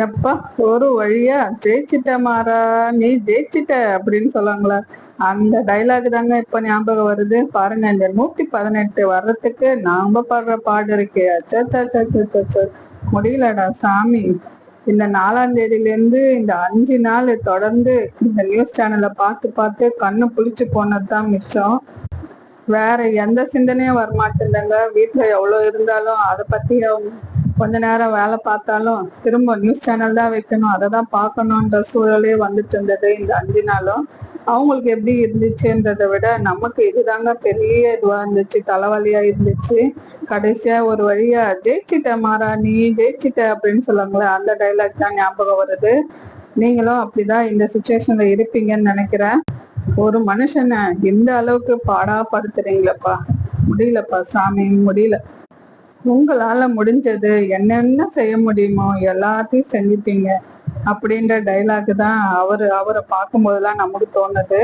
எப்பா ஒரு வழியா ஜெயிச்சிட்ட மாறா, நீ ஜெயிச்சிட்ட அப்படின்னு சொல்லுவாங்களா, அந்த டைலாக் தாங்க இப்ப ஞாபகம் வருது. பாருங்க, இந்த 118 வர்றதுக்கு நாம படுற பாடு இருக்கே, அச்சச்சச்சச்சச்சோ முடியலடா சாமி. இந்த 4ஆம் தேதியிலேருந்து இந்த 5 நாள் தொடர்ந்து இந்த நியூஸ் சேனலை பார்த்து பார்த்து கண்ணு புளிச்சு போனதுதான் மிச்சம். வேற எந்த சிந்தனையும் வரமாட்டேங்குதுங்க. வீட்டுல எவ்வளவு இருந்தாலும் அதை பத்தி அவங்க கொஞ்ச நேரம் வேலை பார்த்தாலும் திரும்ப நியூஸ் சேனல் தான் வைக்கணும், அதை தான் பார்க்கணுன்ற சூழலே வந்துட்டு இருந்தது இந்த 5 நாளும். அவங்களுக்கு எப்படி இருந்துச்சுன்றதை விட நமக்கு இதுதாங்க பெரிய இதுவா இருந்துச்சு, தலைவலியா இருந்துச்சு. கடைசியா ஒரு வழியா ஜெயிச்சிட்ட மாறா, நீ ஜெயிச்சிட்ட அப்படின்னு சொல்லுவாங்களே, அந்த டைலாக் தான் ஞாபகம் வருது. நீங்களும் அப்படிதான் இந்த சுச்சுவேஷன்ல இருப்பீங்கன்னு நினைக்கிறேன். ஒரு மனுஷனை இந்த அளவுக்கு பாடா படுத்துறீங்களப்பா, முடியலப்பா சாமி, முடியல. உங்களால முடிஞ்சது என்னென்ன செய்ய முடியுமோ எல்லாத்தையும் செஞ்சிட்டீங்க அப்படின்ற டைலாக் தான் அவரை பார்க்கும் போதெல்லாம் நமக்கு தோணுது.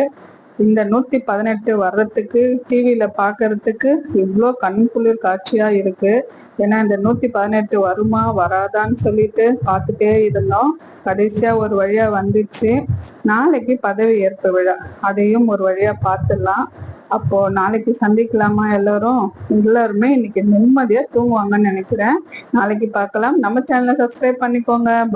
இந்த 118 வர்றதுக்கு டிவியில பாக்குறதுக்கு இவ்வளோ கண்குளிர் காட்சியா இருக்கு. ஏன்னா இந்த 118 வருமா வராதான்னு சொல்லிட்டு பார்த்துட்டே இருந்தோம். கடைசியா ஒரு வழியா வந்துச்சு. நாளைக்கு பதவி ஏற்பு விழா, அதையும் ஒரு வழியா பார்த்துடலாம். அப்போ நாளைக்கு சந்திக்கலாமா எல்லாரும்? எல்லாருமே இன்னைக்கு நிம்மதியா தூங்குவாங்கன்னு நினைக்கிறேன். நாளைக்கு பார்க்கலாம். நம்ம சேனலை சப்ஸ்கிரைப் பண்ணிக்கோங்க.